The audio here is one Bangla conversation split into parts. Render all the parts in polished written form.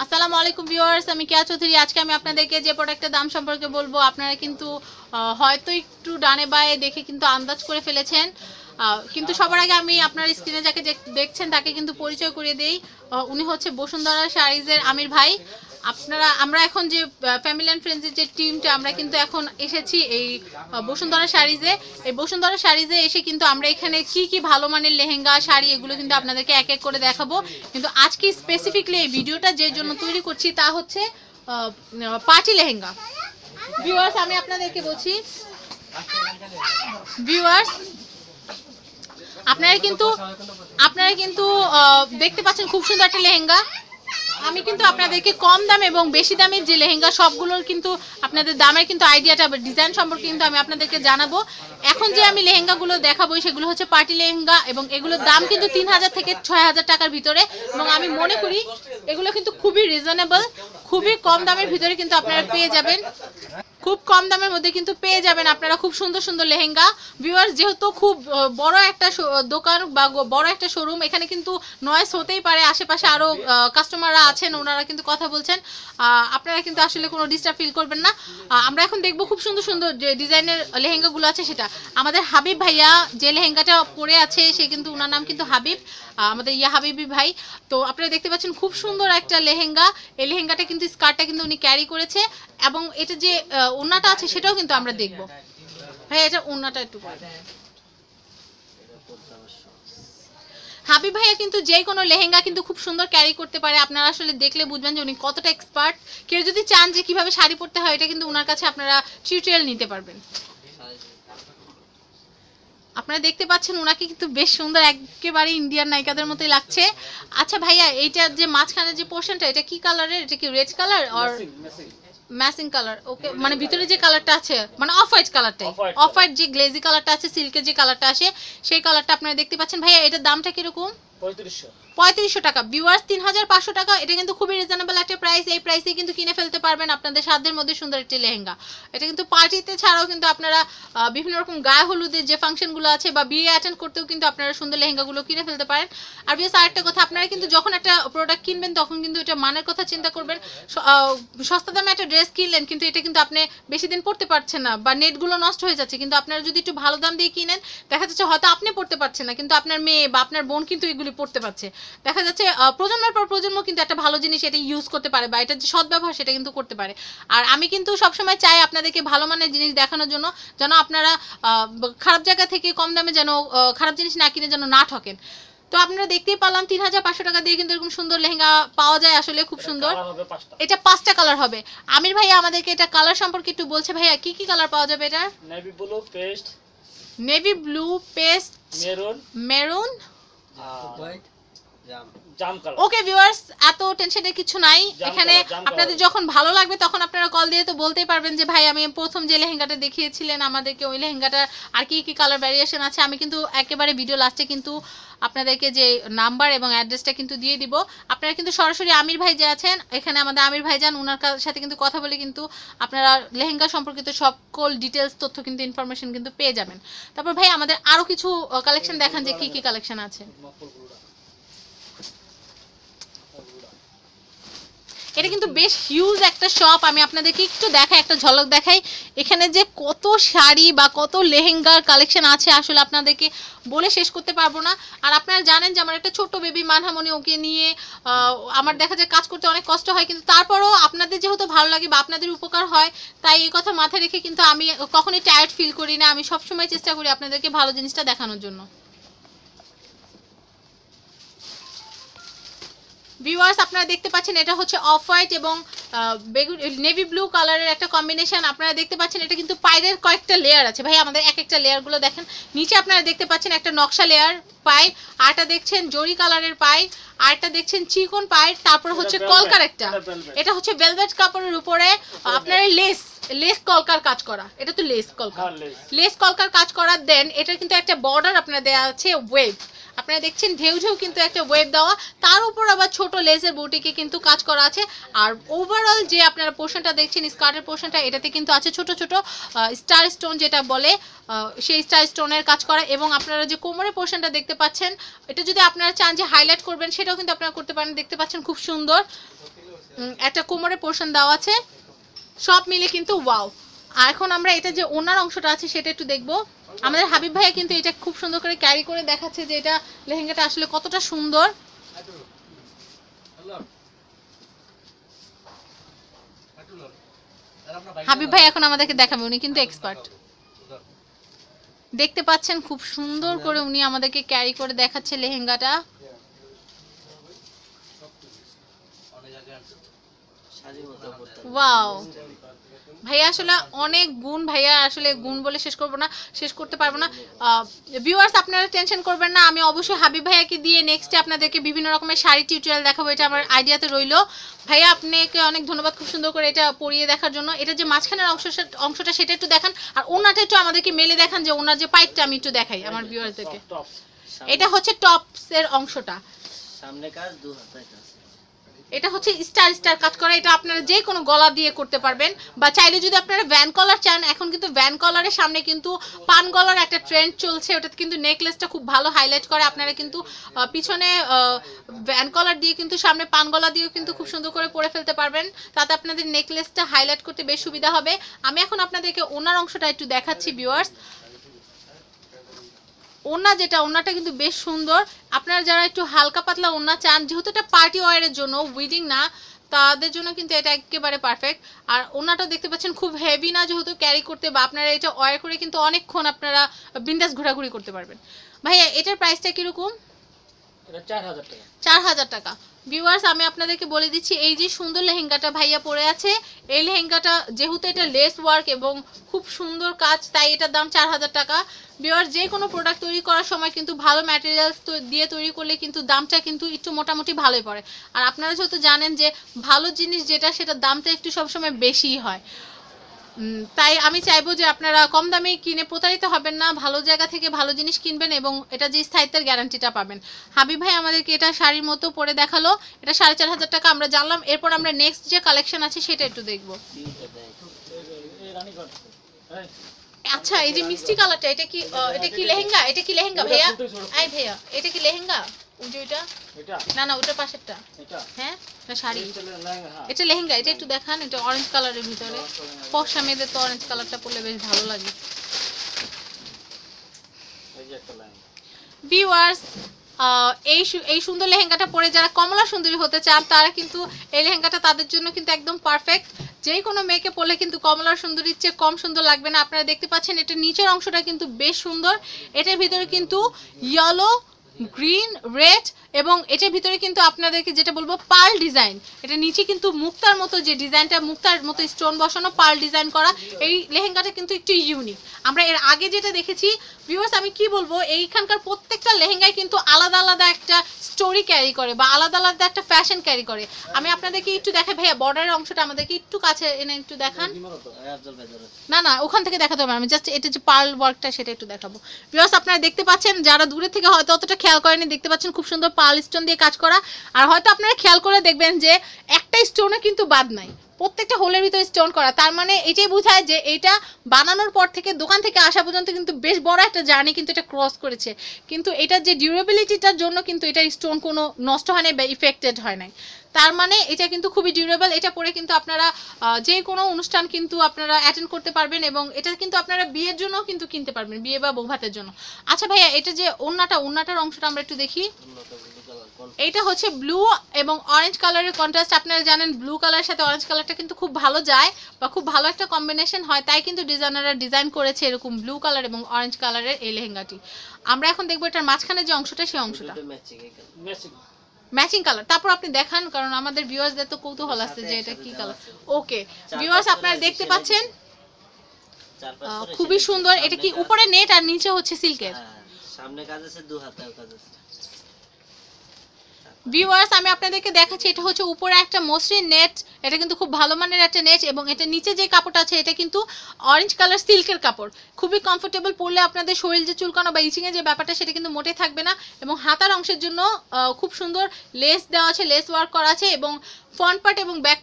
আসসালামু আলাইকুম ভিউয়ার্স, আমি কেয়া চৌধুরী। আজকে আমি আপনাদেরকে যে প্রোডাক্টের দাম সম্পর্কে বলবো, আপনারা কিন্তু হয়তো একটু ডানে বায়ে দেখে কিন্তু আন্দাজ করে ফেলেছেন। কিন্তু সবার আগে আমি আপনার স্ক্রিনে যাকে দেখছেন তাকে কিন্তু পরিচয় করিয়ে দেই। উনি হচ্ছে বসুন্ধরা শাড়িজের আমির ভাই। আমরা এখন যে ফ্যামিলি অ্যান্ড ফ্রেন্ডসের যে টিমটা, আমরা কিন্তু এখন এসেছি এই বসুন্ধরা শাড়িজে। এই বসুন্ধরা শাড়িজে এসে কিন্তু আমরা এখানে কি কি ভালো মানের লেহেঙ্গা শাড়ি এগুলো কিন্তু আপনাদেরকে এক এক করে দেখাবো। কিন্তু আজকে স্পেসিফিকলি এই ভিডিওটা যে জন্য তৈরি করছি তা হচ্ছে পার্টি লেহেঙ্গা। ভিউয়ার্স, আমি আপনাদেরকে বলছি, ভিউয়ার্স আপনারা কিন্তু দেখতে পাচ্ছেন খুব সুন্দর একটা লেহেঙ্গা। আমি কিন্তু আপনাদেরকে কম দাম এবং বেশি দামের যে লেহেঙ্গা সবগুলোর কিন্তু আপনাদের দামের কিন্তু আইডিয়াটা ডিজাইন সম্পর্কে কিন্তু আমি আপনাদেরকে জানাবো। এখন যে আমি লেহেঙ্গাগুলো দেখাবো সেগুলো হচ্ছে পার্টি লেহেঙ্গা এবং এগুলোর দাম কিন্তু 3000 থেকে 6000 টাকার ভিতরে। এবং আমি মনে করি এগুলো কিন্তু খুবই রিজনেবল, খুবই কম দামের ভিতরে কিন্তু আপনারা পেয়ে যাবেন। খুব কম দামের মধ্যে কিন্তু পেয়ে যাবেন আপনারা খুব সুন্দর সুন্দর লেহেঙ্গা। ভিউয়ার্স, যেহেতু খুব বড় একটা দোকান বা বড় একটা শোরুম, এখানে কিন্তু নয়েজ হতেই পারে, আশেপাশে আরও কাস্টমাররা আছেন, ওনারা কিন্তু কথা বলছেন, আপনারা কিন্তু আসলে কোনো ডিস্টার্ব ফিল করবেন না। আমরা এখন দেখবো খুব সুন্দর সুন্দর যে ডিজাইনের লেহেঙ্গাগুলো আছে সেটা। আমাদের হাবিব ভাইয়া যে লেহেঙ্গাটা পরে আছে সে কিন্তু, ওনার নাম কিন্তু হাবিব, আমাদের হাবিবি ভাই। তো আপনারা দেখতে পাচ্ছেন খুব সুন্দর একটা লেহেঙ্গা। এই লেহেঙ্গাটা কিন্তু স্কার্টটা কিন্তু উনি ক্যারি করেছে এবং এটা যে ওড়নাটা আছে সেটাও কিন্তু আমরা দেখব। ভাই এটা ওড়নাটা একটু হাবিব ভাইয়া কিন্তু যে কোনো লেহেঙ্গা কিন্তু খুব সুন্দর ক্যারি করতে পারে। আপনারা আসলে দেখলে বুঝবেন যে উনি কতটা এক্সপার্ট। কেউ যদি চান যে কিভাবে শাড়ি পরতে হয়, এটা কিন্তু ওনার কাছে আপনারা টিউটোরিয়াল নিতে পারবেন। আপনারা দেখতে পাচ্ছেন ওনাকে কিন্তু বেশ সুন্দর, একেবারে ইন্ডিয়ান নায়িকাদের মতোই লাগছে। আচ্ছা ভাইয়া, এইটা যে মাঝখানে যে পোর্শনটা, এটা কি কালারের? এটা কি রেড কালার আর ম্যাচিং কালার? ওকে, মানে ভিতরে যে কালারটা আছে মানে অফ হোয়াইট কালারটাই, অফ হোয়াইট যে গ্লেজি কালারটা আছে, সিল্কের যে কালারটা আসে সেই কালারটা আপনারা দেখতে পাচ্ছেন। ভাইয়া এটার দামটা কিরকম? 3500 টাকা। ভিউয়ার্স, 3500 টাকা। এটা কিন্তু খুবই রিজনেবল একটা প্রাইস। এই প্রাইসে কিন্তু কিনে ফেলতে পারবেন আপনাদের সাধ্যের মধ্যে সুন্দর একটি লেহেঙ্গা। এটা কিন্তু পার্টিতে ছাড়াও কিন্তু আপনারা বিভিন্ন রকম গায়ে হলুদের যে ফাংশনগুলো আছে বা বিয়ে অ্যাটেন্ড করতেও কিন্তু আপনারা সুন্দর লেহেঙ্গাগুলো কিনে ফেলতে পারেন। আর ভিউয়ার্স, আরেকটা কথা, আপনারা কিন্তু যখন একটা প্রোডাক্ট কিনবেন তখন কিন্তু এটা মানের কথা চিন্তা করবেন। সস্তা দামে একটা ড্রেস কিনলেন কিন্তু এটা কিন্তু আপনি বেশি দিন পরতে পারছেন না বা নেটগুলো নষ্ট হয়ে যাচ্ছে, কিন্তু আপনারা যদি একটু ভালো দাম দিয়ে কিনেন, দেখা যাচ্ছে হয়তো আপনি পরতে পারছেন না কিন্তু আপনার মেয়ে বা আপনার বোন কিন্তু এগুলি পরতে পারছে। দেখা যাচ্ছে প্রজন্মের পর প্রজন্ম কিন্তু একটা ভালো জিনিস এটা ইউজ করতে পারে বা এটার যে সদ্ব্যবহার সেটা কিন্তু করতে পারে। আর আমি কিন্তু সবসময় চাই আপনাদেরকে ভালো মানের জিনিস দেখানোর জন্য, যেন আপনারা খারাপ জায়গা থেকে কম দামে যেন খারাপ জিনিস না কিনে যেন না ঠকেন। তো আপনারা দেখতেই পারলাম 3500 টাকা দিয়ে কিন্তু এরকম সুন্দর লেহেঙ্গা পাওয়া যায়, আসলে খুব সুন্দর। এটা 5টা কালার হবে। আমির ভাইয়া আমাদেরকে এটা কালার সম্পর্কে একটু বলছে। ভাইয়া কি কি কালার পাওয়া যাবে? এটা navy blue paste, navy blue paste, maroon, white, জাম কালার। ওকে ভিউয়ার্স, এত টেনশনের কিছু নাই। এখানে আপনাদের যখন ভালো লাগবে তখন আপনারা কল দিয়ে তো বলতেই পারবেন যে ভাই আমি প্রথম যে লেহেঙ্গাটা দেখিয়েছিলেন আমাদেরকে ওই লেহেঙ্গাটার আর কি কি কালার ভ্যারিয়েশন আছে। আমি কিন্তু একেবারে ভিডিও লাস্টে কিন্তু আপনাদেরকে যে নাম্বার এবং অ্যাড্রেসটা কিন্তু দিয়ে দিব। আপনারা কিন্তু সরাসরি আমির ভাই যে আছেন এখানে, আমাদের আমির ভাই যান, ওনার সাথে কিন্তু কথা বলে কিন্তু আপনারা লেহেঙ্গা সম্পর্কিত সকল ডিটেলস তথ্য কিন্তু ইনফরমেশন কিন্তু পেয়ে যাবেন। তারপর ভাই আমাদের আরও কিছু কালেকশন দেখান যে কি কি কালেকশন আছে। এটা কিন্তু বেশ হিউজ একটা শপ। আমি আপনাদেরকে একটু দেখাই, একটা ঝলক দেখাই। এখানে যে কত শাড়ি বা কত লেহেঙ্গার কালেকশন আছে আসলে আপনাদেরকে বলে শেষ করতে পারবো না। আর আপনারা জানেন যে আমার একটা ছোট্ট বেবি মানহামনি, ওকে নিয়ে আমার দেখা যায় কাজ করতে অনেক কষ্ট হয়, কিন্তু তারপরও আপনাদের যেহেতু ভালো লাগে বা আপনাদের উপকার হয়, তাই এই কথা মাথায় রেখে কিন্তু আমি কখনোই টায়ার্ড ফিল করি না। আমি সবসময় চেষ্টা করি আপনাদেরকে ভালো জিনিসটা দেখানোর জন্য। ভিউয়ার্স, আপনারা দেখতে পাচ্ছেন এটা হচ্ছে অফ হোয়াইট এবং নেভি ব্লু কালারের একটা কম্বিনেশন। আপনারা দেখতে পাচ্ছেন এটা কিন্তু পায়ের কয়েকটা লেয়ার আছে। ভাই আমাদের এক একটা লেয়ারগুলো দেখেন। নিচে আপনারা দেখতে পাচ্ছেন একটা নকশা লেয়ার পায়, আরটা দেখছেন জরি কালারের পায়, আরটা দেখছেন চিকন পায়, তারপর হচ্ছে কলকার একটা, এটা হচ্ছে ভেলভেট কাপড়ের উপরে আপনার লেস কলকার কাজ করা। এটা তো লেস কলকার কাজ করা। দেন এটা কিন্তু একটা বর্ডার আপনার দেওয়া আছে ওয়েভ, আপনারা দেখছেন ঢেউ ঢেউ কিন্তু একটা ওয়েভ দেওয়া, তার উপর আবার ছোট লেজের বুটিকে কিন্তু কাজ করা আছে। আর ওভারঅল যে আপনারা পোর্শনটা দেখছেন স্কার্টের পোর্শনটা, এটাতে কিন্তু আছে ছোট ছোট স্টার স্টোন যেটা বলে, সেই স্টার স্টোনের কাজ করা। এবং আপনারা যে কোমরের পোর্শনটা দেখতে পাচ্ছেন, এটা যদি আপনারা চান যে হাইলাইট করবেন সেটাও কিন্তু আপনারা করতে পারেন। দেখতে পাচ্ছেন খুব সুন্দর একটা কোমরের পোর্শন দেওয়া আছে, সব মিলে কিন্তু ওয়াও। আর এখন আমরা এটা যে ওনার অংশটা আছে সেটা একটু দেখবো। আমাদের হাবিব ভাইয়া কিন্তু এটা খুব সুন্দর করে ক্যারি করে দেখাচ্ছে যে এটা লেহেঙ্গাটা আসলে কতটা সুন্দর। হাবিব ভাই এখন আমাদেরকে দেখাবে, উনি কিন্তু এক্সপার্ট। দেখতে পাচ্ছেন খুব সুন্দর করে উনি আমাদেরকে ক্যারি করে দেখাচ্ছে লেহেঙ্গাটা। ওয়াও ভাইয়া আসলে অনেক গুণ, ভাইয়া আসলে গুণ বলে শেষ করতে পারবো না। ভিউয়ার্স আপনারা টেনশন করবেন না, আমি অবশ্যই হাবিব ভাইয়াকে দিয়ে নেক্সটে আপনাদেরকে বিভিন্ন রকমের শাড়ি টিউটোরিয়াল দেখাবো, এটা আমার আইডিয়াতে রইলো। ভাইয়া আপনাকে অনেক ধন্যবাদ খুব সুন্দর করে এটা পরিয়ে দেখার জন্য। এটা যে মাঝখানের অংশটা সেটা একটু দেখান, আর ওনাটা একটু আমাদেরকে মেলে দেখান, যে ওনার যে পাইপটা আমি একটু দেখাই আমার ভিউয়ার্সদেরকে। এটা হচ্ছে টপসের অংশটা, সামনে কাজ দু হাতে কাজ, এটা হচ্ছে স্টার কাজ করা। এটা আপনারা যে কোনো গলা দিয়ে করতে পারবেন, বা চাইলে যদি আপনারা ভ্যান কলার চান, এখন কিন্তু ভ্যান কলারের সামনে কিন্তু পান গলার একটা ট্রেন্ড চলছে, ওটাতে কিন্তু নেকলেসটা খুব ভালো হাইলাইট করে। আপনারা কিন্তু পিছনে ভ্যান কলার দিয়ে কিন্তু সামনে পান গলা দিয়েও কিন্তু খুব সুন্দর করে পরে ফেলতে পারবেন, তাতে আপনাদের নেকলেসটা হাইলাইট করতে বেশ সুবিধা হবে। আমি এখন আপনাদেরকে ওনার অংশটা একটু দেখাচ্ছি ভিউয়ার্স। ওড়না যেটা, ওড়নাটা কিন্তু বেশ সুন্দর। আপনারা যারা একটু হালকা পাতলা ওড়না চান, যেহেতু এটা পার্টি ওয়্যারের জন্য, উইডিং না, তাদের জন্য কিন্তু এটা একেবারে পারফেক্ট। আর ওড়নাটা দেখতে পাচ্ছেন খুব হেভি না, যেহেতু ক্যারি করতে, বা আপনারা এটা ওয়্যার করে কিন্তু অনেকক্ষণ আপনারা বিন্দাস ঘোরাঘুরি করতে পারবেন। ভাইয়া এটার প্রাইসটা কিরকম? এটা 4000 টাকা। 4000 টাকা। ভিউয়ার্স আমি আপনাদেরকে বলে দিচ্ছি, এই যে সুন্দর লেহেঙ্গাটা ভাইয়া পরে আছে, এই লেহেঙ্গাটা যেহেতু এটা লেস ওয়ার্ক এবং খুব সুন্দর কাজ, তাই এটার দাম 4000 টাকা। ভিউয়ার্স যে কোনো প্রোডাক্ট তৈরি করার সময় কিন্তু ভালো ম্যাটেরিয়ালস দিয়ে তৈরি করলে কিন্তু দামটা কিন্তু একটু মোটামুটি ভালোই পড়ে। আর আপনারা যেহেতু জানেন যে ভালো জিনিস যেটা, সেটার দামটা একটু সবসময় বেশিই হয়, তাই আমি চাইবো যে আপনারা কম দামে কিনে প্রতারিত হবেন না, ভালো জায়গা থেকে ভালো জিনিস কিনবেন এবং এটা যে স্থায়িত্বের গ্যারান্টিটা পাবেন। হাবিব ভাই আমাদেরকে এটা শাড়ির মতো পরে দেখালো, এটা 4500 টাকা আমরা জানলাম। এরপর আমরা নেক্সট যে কালেকশন আছে সেটা একটু দেখবো। আচ্ছা এই যে মিষ্টি কালারটা, এটা কি লেহেঙ্গা? এটা কি লেহেঙ্গা ভাইয়া? আই ভাইয়া এটা কি লেহেঙ্গা? ওইটা না না, ওটার পাশেরটা। হ্যাঁ না শাড়ি, এটা লেহেঙ্গা। এটা একটু দেখান, এটা অরেঞ্জ কালারের ভিতরে। ফর্সা মেয়েদের তো অরেঞ্জ কালারটা পরলে বেশ ভালো লাগে। ভিউয়ার্স এই সুন্দর লেহেঙ্গাটা পরে যারা কমলা সুন্দরী হতে চান, তারা কিন্তু এই লেহেঙ্গাটা তাদের জন্য কিন্তু একদম পারফেক্ট। যে কোনো মেয়েকে পরলে কিন্তু কমলার সুন্দরীর চেয়ে কম সুন্দর লাগবে না। আপনারা দেখতে পাচ্ছেন এটা নিচের অংশটা কিন্তু বেশ সুন্দর, এটার ভিতরে কিন্তু ইয়েলো, গ্রিন, রেড এবং এটার ভিতরে কিন্তু আপনাদেরকে যেটা বলবো পার্ল ডিজাইন। এটা নিচে কিন্তু মুক্তার মতো যে ডিজাইনটা, মুক্তার মতো স্টোন বসানো পার্ল ডিজাইন করা। এই লেহেঙ্গাটা কিন্তু একটু ইউনিক। আমরা এর আগে যেটা দেখেছি ভিউয়ার্স, আমি কি বলবো, এইখানকার প্রত্যেকটা লেহেঙ্গায় কিন্তু আলাদা আলাদা একটা স্টোরি ক্যারি করে বা আলাদা আলাদা একটা ফ্যাশন ক্যারি করে। আমি আপনাদেরকে একটু দেখাই ভাইয়া, বর্ডারের অংশটা আমাদেরকে একটু কাছে এনে একটু দেখান। না না ওখান থেকে দেখাতে হবে, আমি জাস্ট এটা যে পার্ল ওয়ার্কটা সেটা একটু দেখাবো। ভিউয়ার্স আপনারা দেখতে পাচ্ছেন, যারা দূরে থেকে হয়তো অতটা খেয়াল করেনি, দেখতে পাচ্ছেন খুব সুন্দর পার্ল স্টোন দিয়ে কাজ করা। আর হয়তো আপনারা খেয়াল করে দেখবেন যে একটা স্টোনও কিন্তু বাদ নাই, প্রত্যেকটা হোলের ভিতরে স্টোন করা। তার মানে এটাই বোঝায় যে এটা বানানোর পর থেকে দোকান থেকে আসা পর্যন্ত কিন্তু বেশ বড় একটা জার্নি কিন্তু এটা ক্রস করেছে। কিন্তু এটার যে ডিউরেবিলিটিটার জন্য কিন্তু এটার স্টোন কোনো নষ্ট হয় নাই বা ইফেক্টেড হয় নাই। তার মানে এটা কিন্তু খুবই ডিউরেবল। এটা পরে কিন্তু আপনারা যে কোনো অনুষ্ঠান কিন্তু আপনারা অ্যাটেন্ড করতে পারবেন এবং এটা কিন্তু আপনারা বিয়ের জন্য কিন্তু কিনতে পারবেন, বিয়ে বা বৌভাতের জন্য। আচ্ছা ভাইয়া এটা যে ওড়নাটার অংশটা আমরা একটু দেখি। এইটা হচ্ছে ব্লু এবং অরেঞ্জ কালারের কন্ট্রাস্ট। আপনারা জানেন ব্লু কালারের সাথে অরেঞ্জ কালারটা কিন্তু খুব ভালো যায় বা খুব ভালো একটা কম্বিনেশন হয়, তাই কিন্তু ডিজাইনাররা ডিজাইন করেছে এরকম ব্লু কালার এবং অরেঞ্জ কালারের এই লেহেঙ্গাটি। আমরা এখন দেখবো এটার মাঝখানে যে অংশটা, সেই অংশটা ম্যাচিং কালার। তারপর আপনি দেখান, কারণ আমাদের ভিউয়ার্সদের তো কৌতূহল আছে যে এটা কি কালার। ওকে ভিউয়ার্স আপনারা দেখতে পাচ্ছেন খুবই সুন্দর। এটা কি উপরে নেট আর নিচে হচ্ছে সিল্কের? সামনে কাজ আছে, দু হাতে কাজ আছে। ভিউয়ার্স আমি আপনাদেরকে দেখাচ্ছি, এটা হচ্ছে উপরে একটা মসৃণ নেট, এটা কিন্তু খুব ভালো মানের একটা নেট এবং এটা নিচে যে কাপড়টা আছে এটা কিন্তু অরেঞ্জ কালার সিল্কের কাপড়। খুবই কমফোর্টেবল, পরলে আপনাদের শরীর যে চুলকানো বা ইচিংয়ের যে ব্যাপারটা সেটা কিন্তু মোটেই থাকবে না। এবং হাতার অংশের জন্য খুব সুন্দর লেস দেওয়া আছে, লেস ওয়ার্ক করা আছে এবং ফ্রন্ট পার্ট এবং ব্যাক,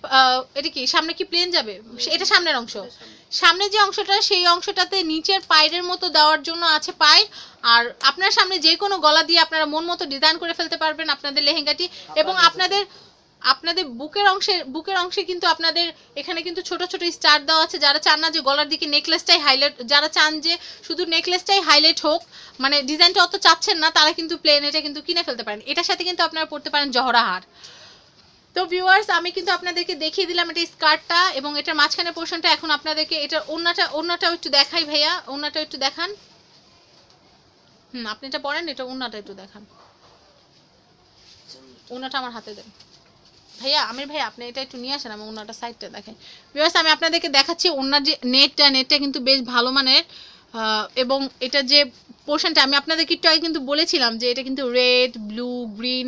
এটা কি সামনে কি প্লেন যাবে? এটা সামনের অংশ, সামনে যে অংশটা সেই অংশটাতে নিচের পায়ের মতো দেওয়ার জন্য আছে পায়ের। আর আপনার সামনে যে কোনো গলা দিয়ে আপনারা মন মতো ডিজাইন করে ফেলতে পারবেন আপনাদের লেহেঙ্গাটি এবং আপনাদের বুকের অংশে কিন্তু আপনাদের এখানে কিন্তু ছোট ছোট স্টার দেওয়া আছে। যারা চান না যে গলার দিকে নেকলেসটাই হাইলাইট, যারা চান যে শুধু নেকলেসটাই হাইলাইট হোক, মানে ডিজাইনটা অত চাচ্ছেন না, তারা কিন্তু প্লেন এটা কিন্তু কিনে ফেলতে পারেন। এটার সাথে কিন্তু আপনারা পরতে পারেন জহরা হার। তো ভিউয়ার্স, আমি কিন্তু আপনাদেরকে দেখিয়ে দিলাম এটা স্কার্টটা এবং এটার মাঝখানে পোর্শনটা। এখন আপনাদেরকে এটার ওড়নাটাও একটু দেখাই ভাইয়া, ওড়নাটা একটু দেখান। আপনি এটা পরেন, এটা ওড়নাটা একটু দেখান। ওড়নাটা আমার হাতে দেন ভাইয়া, আমির ভাইয়া আপনি এটা একটু নিয়ে আসেন, আমি ওড়নাটা সাইডটা দেখেন। ভিউয়ার্স, আমি আপনাদেরকে দেখাচ্ছি ওড়নার যে নেটটা কিন্তু বেশ ভালো মানের, এবং এটা যে পোর্শনটা আমি আপনাদেরকে একটু আগে কিন্তু বলেছিলাম যে এটা কিন্তু রেড, ব্লু, গ্রিন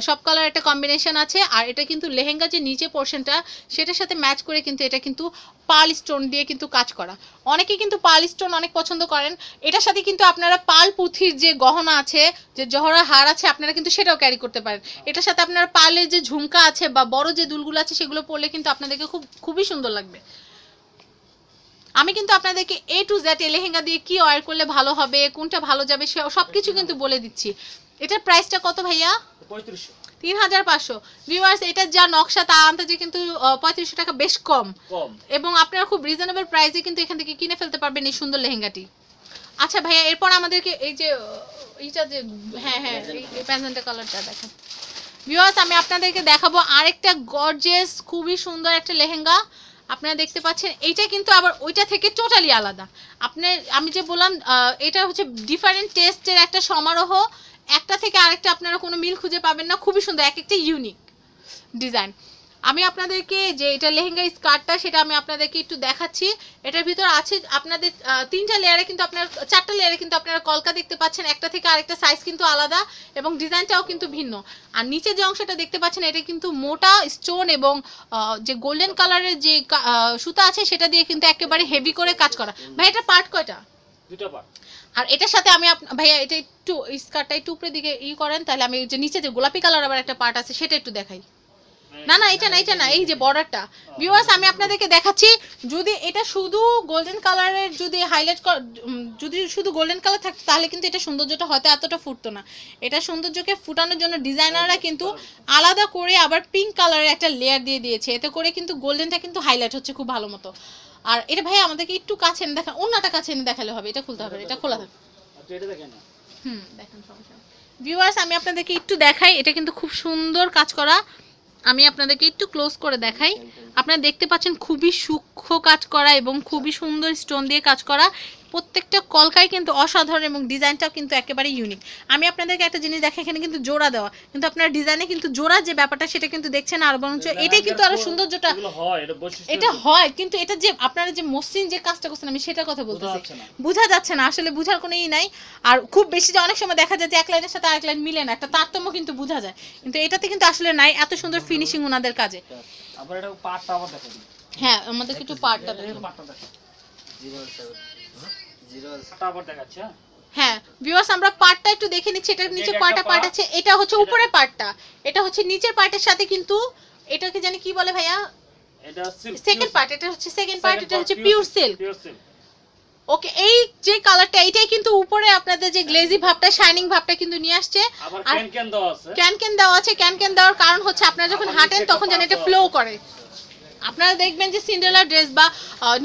সব কালার একটা কম্বিনেশন আছে। আর এটা কিন্তু লেহেঙ্গা যে নিচে পোর্শনটা সেটার সাথে ম্যাচ করে কিন্তু এটা কিন্তু পার্ল স্টোন দিয়ে কিন্তু কাজ করা। অনেকে কিন্তু পার্ল স্টোন অনেক পছন্দ করেন। এটার সাথে কিন্তু আপনারা পার্ল পুঁথির যে গহনা আছে, যে জহরা হার আছে, আপনারা কিন্তু সেটাও ক্যারি করতে পারেন। এটার সাথে আপনারা পার্লের যে ঝুমকা আছে বা বড় যে দুলগুলো আছে সেগুলো পরলে কিন্তু আপনাদেরকে খুবই সুন্দর লাগবে। আমি কিন্তু আপনাদেরকে A to Z লেহেঙ্গা দিয়ে কি ওয়্যার করলে ভালো হবে, কোনটা ভালো যাবে সবকিছু কিন্তু বলে দিচ্ছি। এটার প্রাইসটা কত ভাইয়া? 3500। ভিউয়ার্স, এটা যা নকশা তা আনতে কিন্তু 3500 টাকা বেশ কম, এবং আপনারা খুব রিজনেবল প্রাইসে কিন্তু এখান থেকে কিনে ফেলতে পারবেন এই সুন্দর লেহেঙ্গাটি। আচ্ছা ভাইয়া, এরপর আমাদেরকে এই যে এইটা যে হ্যাঁ এই প্যান্সেন্টা কালারটা দেখেন। ভিউয়ার্স, আমি আপনাদেরকে দেখাবো আরেকটা গর্জিয়াস খুবই সুন্দর একটা লেহেঙ্গা। আপনারা দেখতে পাচ্ছেন এইটা কিন্তু আবার ওইটা থেকে টোটালি আলাদা। আমি যে বললাম এটা হচ্ছে ডিফারেন্ট টেস্টের একটা সমারোহ, একটা থেকে আরেকটা আপনারা কোনো মিল খুঁজে পাবেন না, খুবই সুন্দর, এক একটা ইউনিক ডিজাইন। আমি আপনাদেরকে যে এটা লেহেঙ্গা স্কার্টটা সেটা আমি আপনাদেরকে একটু দেখাচ্ছি। এটার ভিতর আছে আপনাদের 3টা লেয়ারে কিন্তু আপনারা 4টা লেয়ারে কিন্তু আপনারা কলকা দেখতে পাচ্ছেন, একটা থেকে আরেকটা সাইজ কিন্তু আলাদা এবং ডিজাইনটাও কিন্তু ভিন্ন। আর নিচে যে অংশটা দেখতে পাচ্ছেন এটা কিন্তু মোটা স্টোন এবং যে গোল্ডেন কালারের যে সুতা আছে সেটা দিয়ে কিন্তু একেবারে হেভি করে কাজ করা। ভাই এটা পার্ট কয়টা? 2টা পার্ট। আর এটার সাথে আমি ভাইয়া এটা একটু স্কার্টটা একটু উপরের দিকে করেন, তাহলে আমি যে নিচে যে গোলাপি কালার আবার একটা পার্ট আছে সেটা একটু দেখাই। না এটা না, এই যে বর্ডারটা। ভিউয়ার্স, আমি আপনাদেরকে দেখাচ্ছি, যদি এটা শুধু গোল্ডেন কালারের যদি হাইলাইট যদি শুধু গোল্ডেন কালার থাকতো তাহলে কিন্তু এটা সৌন্দর্যটা হয়তো এতটা ফুটতো না। এটা সৌন্দর্যকে ফুটানোর জন্য ডিজাইনাররা কিন্তু আলাদা করে আবার পিঙ্ক কালারের একটা লেয়ার দিয়ে দিয়েছে, এতে করে কিন্তু গোল্ডেনটা কিন্তু হাইলাইট হচ্ছে খুব ভালো মতো। আর এটা ভাই আমাদেরকে একটু কাছে এনে দেখা, অন্যটা কাছে এনে দেখালে হবে, এটা খুলতে হবে, এটা খোলা থাকে। আচ্ছা, এটা দেখেন না। দেখেন সমস্যা। ভিউয়ার্স, আমি আপনাদেরকে একটু দেখাই, এটা কিন্তু খুব সুন্দর কাজ করা। আমি আপনাদেরকে একটু ক্লোজ করে দেখাই। আপনারা দেখতে পাচ্ছেন খুবই সূক্ষ্ম কাজ করা এবং খুবই সুন্দর স্টোন দিয়ে কাজ করা। প্রত্যেকটা কলকাই কিন্তু অসাধারণ এবং ডিজাইনটাও কিন্তু একেবারে ইউনিক। আমি আপনাদেরকে একটা জিনিস দেখাই, এখানে কিন্তু জোড়া দেওয়া, কিন্তু আপনারা ডিজাইনে কিন্তু জোড়া যে ব্যাপারটা সেটা কিন্তু দেখছেন, আর বরঞ্চ এটাই কিন্তু আরো সৌন্দর্যটা এটা হয়। কিন্তু এটা যে আপনারা যে মসৃণ যে কাজটা করছেন আমি সেটার কথা বলতেছি, বোঝা যাচ্ছে না, আসলে বোঝার কোনো ই নাই। আর খুব বেশি যে অনেক সময় দেখা যায় যে এক লাইনের সাথে আরেক লাইন মিলে না, একটা তারতম্য কিন্তু বোঝা যায়, কিন্তু এটাতে কিন্তু আসলে নাই। এত সুন্দর ফিনিশিং ওনাদের কাজে। আবার এটা পার্টটা আবার দেখাই। হ্যাঁ, আমাদের একটু পার্টটা দেখুন। পার্টটা দেখেন। 07 আবার দেখাচ্ছি। হ্যাঁ ভিউয়ার্স, আমরা পার্টটা একটু দেখে নিচ্ছি। এটার নিচে কয়টা পার্ট আছে? এটা হচ্ছে উপরের পার্টটা, এটা হচ্ছে নিচের পার্টের সাথে কিন্তু এটাকে জানি কি বলে ভাইয়া, এটা সেকেন্ড পার্ট, এটা হচ্ছে সেকেন্ড পার্ট, এটা হচ্ছে পিওর সিল্ক। ওকে, এই যে কালারটা এটাই কিন্তু উপরে আপনাদের যে গ্লেজি ভাবটা, শাইনিং ভাবটা কিন্তু নিয়ে আসছে। আর ক্যান দেওয়া আছে, ক্যান দেওয়া আছে। ক্যান দেওয়ার কারণ হচ্ছে আপনারা যখন হাঁটেন তখন যেন এটা ফ্লো করে। আপনারা দেখবেন যে সিন্ড্রেলা ড্রেস বা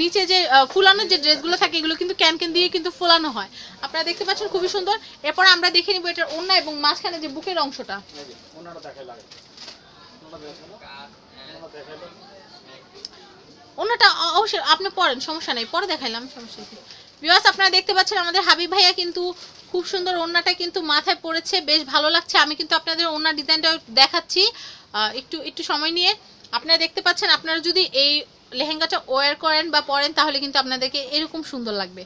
নিচে যে ফুলানো যে ড্রেসগুলো থাকে এগুলো কিন্তু ক্যান দিয়ে কিন্তু ফুলানো হয়। আপনারা দেখতে পাচ্ছেন খুবই সুন্দর। এরপর আমরা দেখে নিব এটার ওড়না এবং মাঝখানে যে বুকের অংশটা। ওড়নাটা অবশ্যই আপনি পরেন, সমস্যা নেই, পরে দেখাইলাম, সমস্যা নেই। ভিউয়ার্স, আপনারা দেখতে পাচ্ছেন আমাদের হাবিব ভাইয়া কিন্তু খুব সুন্দর ওড়নাটা কিন্তু মাথায় পড়েছে, বেশ ভালো লাগছে। আমি কিন্তু আপনাদের ওড়না ডিজাইনটা দেখাচ্ছি একটু সময় নিয়ে। আপনারা দেখতে পাচ্ছেন, আপনারা যদি এই লেহেঙ্গাটা ওয়্যার করেন বা পরেন তাহলে কিন্তু আপনাদেরকে এরকম সুন্দর লাগবে।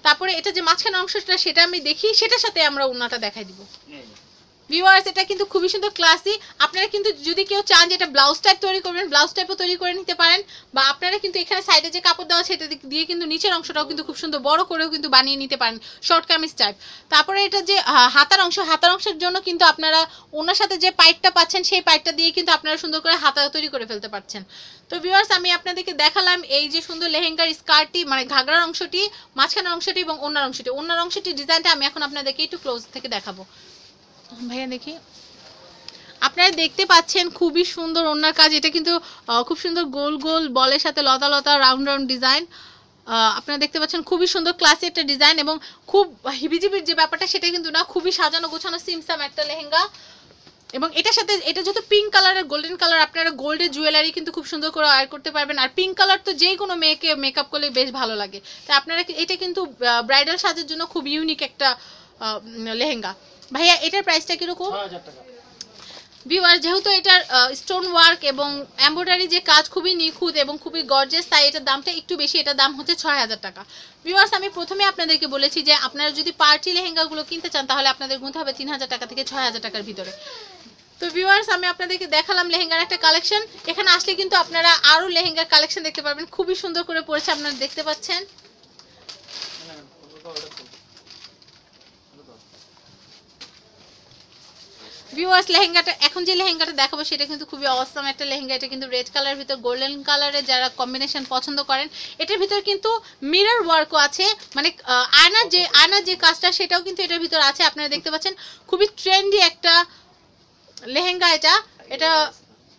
তারপরে এটা যে মাঝখানে অংশটা সেটা আমি দেখি, সেটার সাথে আমরা ওড়নাটা দেখাই দিব। ভিউয়ার্স, এটা কিন্তু খুবই সুন্দর ক্লাসি। আপনারা কিন্তু যদি কেউ চান যে এটা ব্লাউজ টাইপ তৈরি করবেন, ব্লাউজ টাইপও তৈরি করে নিতে পারেন, বা আপনারা কিন্তু এখানে সাইডে যে কাপড় দেওয়া সেটা দিয়ে কিন্তু নিচের অংশটাও কিন্তু খুব সুন্দর বড় করেও কিন্তু বানিয়ে নিতে পারেন, শর্ট কামিজ টাইপ। তারপরে এটা যে হাতার অংশের জন্য কিন্তু আপনারা ওনার সাথে যে পাইপটা পাচ্ছেন সেই পাইপটা দিয়ে কিন্তু আপনারা সুন্দর করে হাতা তৈরি করে ফেলতে পারছেন। তো ভিউয়ার্স, আমি আপনাদেরকে দেখালাম এই যে সুন্দর লেহেঙ্গার স্কার্টটি, মানে ঘাগরার অংশটি, মাঝখানের অংশটি এবং ওনার অংশটি ডিজাইনটা আমি এখন আপনাদেরকে একটু ক্লোজ থেকে দেখাবো। ভাইয়া দেখি, আপনারা দেখতে পাচ্ছেন খুবই সুন্দর ওনার কাজ। এটা কিন্তু খুব সুন্দর গোল গোল বলের সাথে লতা লতা রাউন্ড রাউন্ড ডিজাইন। আপনারা দেখতে পাচ্ছেন খুবই সুন্দর ক্লাসি একটা ডিজাইন এবং খুব হিবিজিবির যে ব্যাপারটা সেটা কিন্তু না, খুবই সাজানো গোছানো সিমসাম একটা লেহেঙ্গা। এবং এটার সাথে এটা যেহেতু পিঙ্ক কালার আর গোল্ডেন কালার, আপনারা গোল্ডের জুয়েলারি কিন্তু খুব সুন্দর করে ওয়্যার করতে পারবেন। আর পিঙ্ক কালার তো যেই কোনো মেয়েকে মেকআপ করলে বেশ ভালো লাগে, তাই আপনারা এটা কিন্তু ব্রাইডাল সাজের জন্য খুব ইউনিক একটা লেহেঙ্গা। ভাইয়া এটার প্রাইসটা কিরকম? 6000 টাকা। ভিউয়ার যেহেতু এটার স্টোন ওয়ার্ক এবং এমব্রয়ডারি যে কাজ খুবই নিখুঁত এবং খুবই গর্জিয়াস, তাই এটার দামটা একটু বেশি। এটার দাম হচ্ছে 6000 টাকা। ভিউয়ার্স আমি প্রথমে আপনাদেরকে বলেছি যে আপনারা যদি পার্টি লেহেঙ্গাগুলো কিনতে চান তাহলে আপনাদের গুনতে হবে 3000 টাকা থেকে 6000 টাকার ভিতরে। তো ভিউয়ার্স আমি আপনাদেরকে দেখালাম লেহেঙ্গার একটা কালেকশন। এখানে আসলে কিন্তু আপনারা আরও লেহেঙ্গার কালেকশন দেখতে পারবেন, খুবই সুন্দর করে পড়েছে, আপনারা দেখতে পাচ্ছেন। ভিউয়ার্স লেহেঙ্গাটা এখন যে লেহেঙ্গাটা দেখাবো সেটা কিন্তু খুবই অসাম একটা লেহেঙ্গা। এটা কিন্তু রেড কালারের ভিতর গোল্ডেন কালারে যারা কম্বিনেশন পছন্দ করেন, এটার ভিতর কিন্তু মিরর ওয়ার্কও আছে, মানে আয়নার যে কাজটা সেটাও কিন্তু এটার ভিতর আছে। আপনারা দেখতে পাচ্ছেন খুবই ট্রেন্ডি একটা লেহেঙ্গা।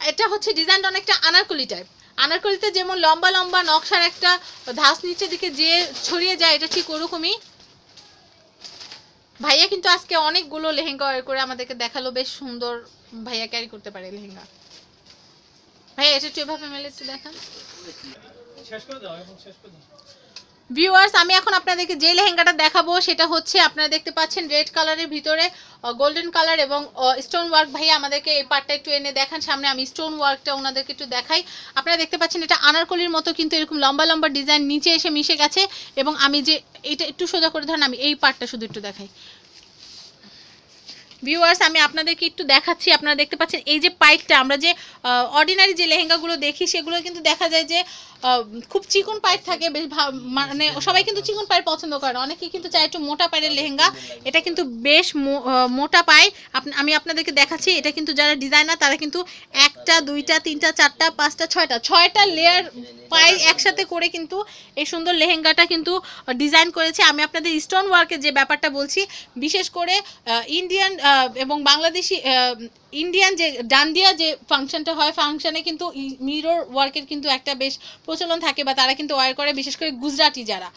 এটা হচ্ছে ডিজাইনটা অনেকটা আনারকলি টাইপ। আনারকলিতে যেমন লম্বা লম্বা নকশার একটা ধাস নিচের দিকে যে ছড়িয়ে যায়, এটা ঠিক ওরকমই। ভাইয়া কিন্তু আজকে অনেকগুলো লেহেঙ্গা ওয়্যার করে আমাদেরকে দেখালো, বেশ সুন্দর ভাইয়া ক্যারি করতে পারে লেহেঙ্গা। ভাইয়া এটা একটু এভাবে মেলে একটু দেখান। শেষ করে দাও, এখন শেষ করে দাও। ভিউয়ার্স আমি এখন আপনাদেরকে যে লেহেঙ্গাটা দেখাবো সেটা হচ্ছে আপনারা দেখতে পাচ্ছেন রেড কালারের ভিতরে গোল্ডেন কালার এবং স্টোন ওয়ার্ক। ভাইয়া আমাদেরকে এই পার্টটা একটু এনে দেখান সামনে, আমি স্টোন ওয়ার্কটা ওনাদেরকে একটু দেখাই। আপনারা দেখতে পাচ্ছেন এটা আনারকলির মতো কিন্তু এরকম লম্বা লম্বা ডিজাইন নিচে এসে মিশে গেছে। এবং আমি যে এটা একটু সোজা করে ধরেন, আমি এই পার্টটা শুধু একটু দেখাই। ভিউয়ার্স আমি আপনাদেরকে একটু দেখাচ্ছি। আপনারা দেখতে পাচ্ছেন এই যে পাইপটা, আমরা যে অর্ডিনারি যে লেহেঙ্গাগুলো দেখি সেগুলো কিন্তু দেখা যায় যে খুব চিকন পাইপ থাকে, বেশ মানে সবাই কিন্তু চিকন পাইপ পছন্দ করে না, অনেকেই কিন্তু চায় একটু মোটা পাইপের লেহেঙ্গা। এটা কিন্তু বেশ মোটা পাই। আমি আপনাদেরকে দেখাচ্ছি। এটা কিন্তু যারা ডিজাইনার তারা কিন্তু 1টা 2টা 3টা 4টা 5টা 6টা লেয়ার পাই একসাথে করে কিন্তু এই সুন্দর লেহেঙ্গাটা কিন্তু ডিজাইন করেছে। আমি আপনাদের স্টোন ওয়ার্কের যে ব্যাপারটা বলছি, বিশেষ করে ইন্ডিয়ান এবং বাংলাদেশি ইন্ডিয়ান যে ডান্ডিয়া যে ফাংশনটা হয়, ফাংশনে কিন্তু মিরর ওয়ার্কের কিন্তু একটা বেশ প্রচলন থাকে, বা তারা কিন্তু ওয়্যার করে, বিশেষ করে গুজরাটি যারা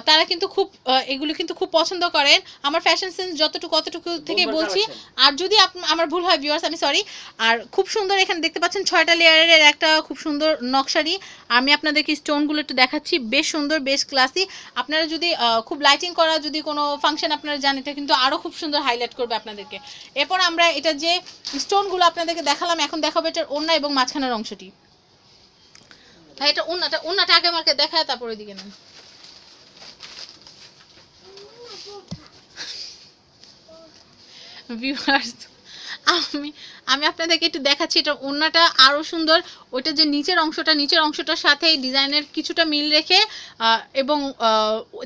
তারা কিন্তু খুব এগুলো কিন্তু খুব পছন্দ করেন। আমার ফ্যাশন সেন্স কতটুকু থেকে বলছি, আর যদি আমার ভুল হয় ভিউয়ার্স আমি সরি। আর খুব সুন্দর এখানে দেখতে পাচ্ছেন 6টা লেয়ারের একটা খুব সুন্দর নকশারি। আমি আপনাদেরকে স্টোনগুলো একটু দেখাচ্ছি, বেশ সুন্দর বেশ ক্লাসি। আপনারা যদি খুব লাইটিং করা যদি কোনো ফাংশন আপনারা জানেন, এটা কিন্তু আরও খুব সুন্দর হাইলাইট করবে আপনাদেরকে। এরপর আমরা এটা যে স্টোনগুলো আপনাদেরকে দেখালাম, এখন দেখাবো এটার ওড়না এবং মাঝখানের অংশটি। ভাই এটা ওড়নাটা আগে আমাকে দেখায়, তারপরে দিকে নেন। ভিউয়ার্স আমি আপনাদেরকে একটু দেখাচ্ছি, এটা ওড়নাটা আরো সুন্দর। ওইটা যে নিচের অংশটার সাথে এই ডিজাইনের কিছুটা মিল রেখে এবং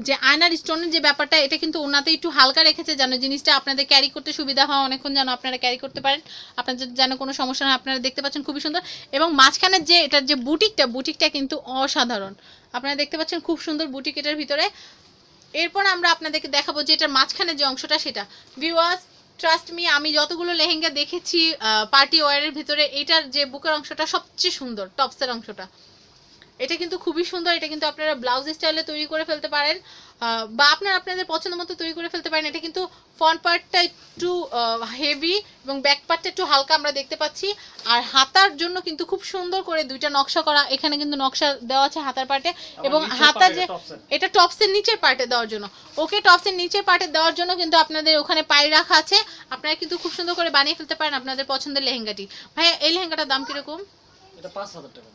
যে আয়নার স্টোনের যে ব্যাপারটা, এটা কিন্তু ওড়নাতে একটু হালকা রেখেছে, যেন জিনিসটা আপনাদের ক্যারি করতে সুবিধা হয়, অনেকক্ষণ যেন আপনারা ক্যারি করতে পারেন, আপনাদের যেন কোনো সমস্যা না। আপনারা দেখতে পাচ্ছেন খুবই সুন্দর। এবং মাঝখানের যে এটার যে বুটিকটা কিন্তু অসাধারণ। আপনারা দেখতে পাচ্ছেন খুব সুন্দর বুটিক এটার ভিতরে। এরপর আমরা আপনাদেরকে দেখাবো যে এটার মাঝখানের যে অংশটা সেটা। ভিউয়ার্স ট্রাস্ট মি, আমি যতগুলো লেহেঙ্গা দেখেছি পার্টি ওয়্যারের ভিতরে, এটার যে বুকের অংশটা সবচেয়ে সুন্দর, টপসের অংশটা এটা কিন্তু খুবই সুন্দর। এটা কিন্তু আপনারা ব্লাউজ স্টাইলে তৈরি করে ফেলতে পারেন, বা আপনাদের পছন্দ মতো তৈরি করে ফেলতে পারেন। এটা কিন্তু ফ্রন্ট পার্টটা একটু হেভি এবং ব্যাক পার্টটা একটু হালকা আমরা দেখতে পাচ্ছি। আর হাতার জন্য কিন্তু খুব সুন্দর করে 2টা নকশা করা, এখানে কিন্তু নকশা দেওয়া আছে হাতার পার্টে, এবং হাতার যে এটা টপসের নিচের পার্টে দেওয়ার জন্য, ওকে টপসের নিচের পার্টে দেওয়ার জন্য কিন্তু আপনাদের ওখানে পাই রাখা আছে। আপনারা কিন্তু খুব সুন্দর করে বানিয়ে ফেলতে পারেন আপনাদের পছন্দের লেহেঙ্গাটি। ভাইয়া এই লেহেঙ্গাটার দাম কিরকম? এটা 5000 টাকা।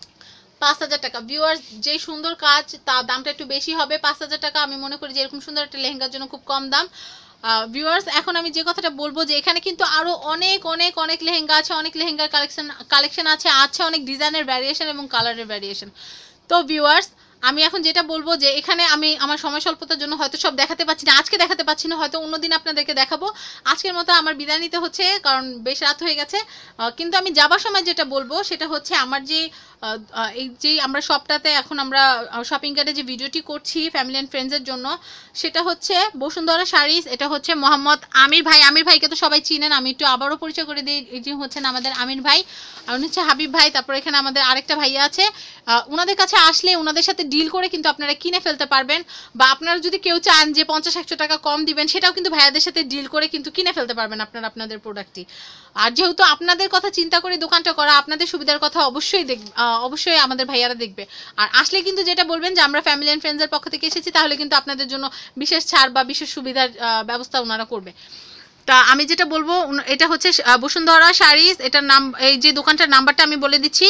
5000 টাকা। ভিউয়ার্স যে সুন্দর কাজ, তার দামটা একটু বেশি হবে। 5000 টাকা আমি মনে করি যে এরকম সুন্দর একটা লেহেঙ্গার জন্য খুব কম দাম। ভিউয়ার্স এখন আমি যে কথাটা বলবো যে এখানে কিন্তু আরো অনেক লেহেঙ্গা আছে, অনেক লেহেঙ্গার কালেকশন আছে অনেক ডিজাইনের ভ্যারিয়েশন এবং কালারের ভ্যারিয়েশন। তো ভিউয়ার্স আমি এখন যেটা বলবো যে এখানে আমি আমার সময় স্বল্পতার জন্য হয়তো সব দেখাতে পাচ্ছি না, আজকে দেখাতে পাচ্ছি না, হয়তো অন্যদিন আপনাদেরকে দেখাবো। আজকের মতো আমার বিদায় নিতে হচ্ছে, কারণ বেশ রাত হয়ে গেছে। কিন্তু আমি যাবার সময় যেটা বলবো সেটা হচ্ছে আমার যে এই যে আমরা শপটাতে এখন আমরা শপিং কার্টে যে ভিডিওটি করছি ফ্যামিলি অ্যান্ড ফ্রেন্ডসের জন্য, সেটা হচ্ছে বসুন্ধরা শাড়িজ। এটা হচ্ছে মোহাম্মদ আমির ভাই। আমির ভাইকে তো সবাই চিনেন, আমি একটু আবারও পরিচয় করে দিই। এটি হচ্ছেন আমাদের আমির ভাই, আর উনি হচ্ছে হাবিব ভাই। তারপর এখানে আমাদের আরেকটা ভাইয়া আছে। ওনাদের কাছে আসলে ওনাদের সাথে ডিল করে কিন্তু আপনারা কিনে ফেলতে পারবেন, বা আপনারা যদি কেউ চান যে 50-100 টাকা কম দিবেন, সেটাও কিন্তু ভাইয়াদের সাথে ডিল করে কিন্তু কিনে ফেলতে পারবেন আপনারা আপনাদের প্রোডাক্টটি। আর যেহেতু আপনাদের কথা চিন্তা করে দোকানটা করা, আপনাদের সুবিধার কথা অবশ্যই আমাদের ভাইয়ারা দেখবে। আর আসলে কিন্তু যেটা বলবেন যে আমরা ফ্যামিলি অ্যান্ড ফ্রেন্ডসের পক্ষ থেকে এসেছি, তাহলে কিন্তু আপনাদের জন্য বিশেষ ছাড় বা বিশেষ সুবিধার ব্যবস্থা ওনারা করবে। তা আমি যেটা বলবো, এটা হচ্ছে বসুন্ধরা শাড়িজ। এটার নাম, এই যে দোকানটার নাম্বারটা আমি বলে দিচ্ছি।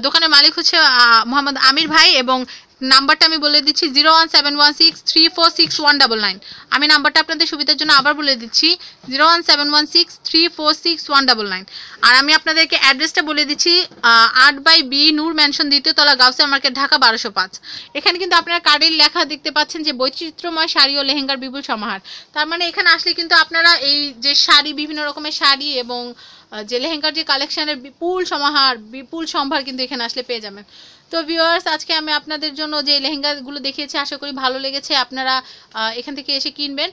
দোকানের মালিক হচ্ছে মোহাম্মদ আমির ভাই, এবং নাম্বারটা আমি বলে দিচ্ছি 01716346199। আমি নাম্বারটা আপনাদের সুবিধার জন্য আবার বলে দিচ্ছি 01716346199। আর আমি আপনাদেরকে অ্যাড্রেসটা বলে দিচ্ছি 8/B নূর ম্যানশন, 2য় তলা, গাউসিয়া মার্কেট, ঢাকা 1205। এখানে কিন্তু আপনারা কার্ডের লেখা দেখতে পাচ্ছেন যে বৈচিত্র্যময় শাড়ি ও লেহেঙ্গার বিপুল সমাহার। তার মানে এখানে আসলে কিন্তু আপনারা এই যে শাড়ি, বিভিন্ন রকমের শাড়ি এবং যে লেহেঙ্গার যে কালেকশনের বিপুল সমাহার, বিপুল সম্ভার কিন্তু এখানে আসলে পেয়ে যাবেন। তো ভিউয়ার্স, আজকে আমি আপনাদের জন্য যে লেহেঙ্গাগুলো দেখিয়েছি, আশা করি ভালো লেগেছে, আপনারা এখান থেকে এসে কিনবেন।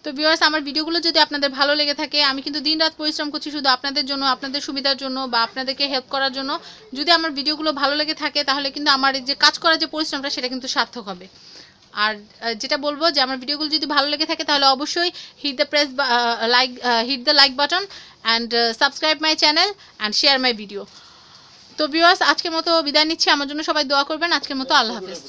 তো ভিউয়ার্স, আমার ভিডিওগুলো যদি আপনাদের ভালো লেগে থাকে, আমি কিন্তু দিনরাত পরিশ্রম করছি শুধু আপনাদের জন্য, আপনাদের সুবিধার জন্য বা আপনাদেরকে হেল্প করার জন্য। যদি আমার ভিডিওগুলো ভালো লেগে থাকে, তাহলে কিন্তু আমার এই যে কাজ করার যে পরিশ্রমটা, সেটা কিন্তু সার্থক হবে। আর যেটা বলবো যে আমার ভিডিওগুলো যদি ভালো লেগে থাকে, তাহলে অবশ্যই hit the like button and subscribe my channel and share my video. তো ভিউয়ার্স, আজকের মতো বিদায় নিচ্ছি। আমার জন্য সবাই দোয়া করবেন। আজকের মতো আল্লাহ হাফেজ।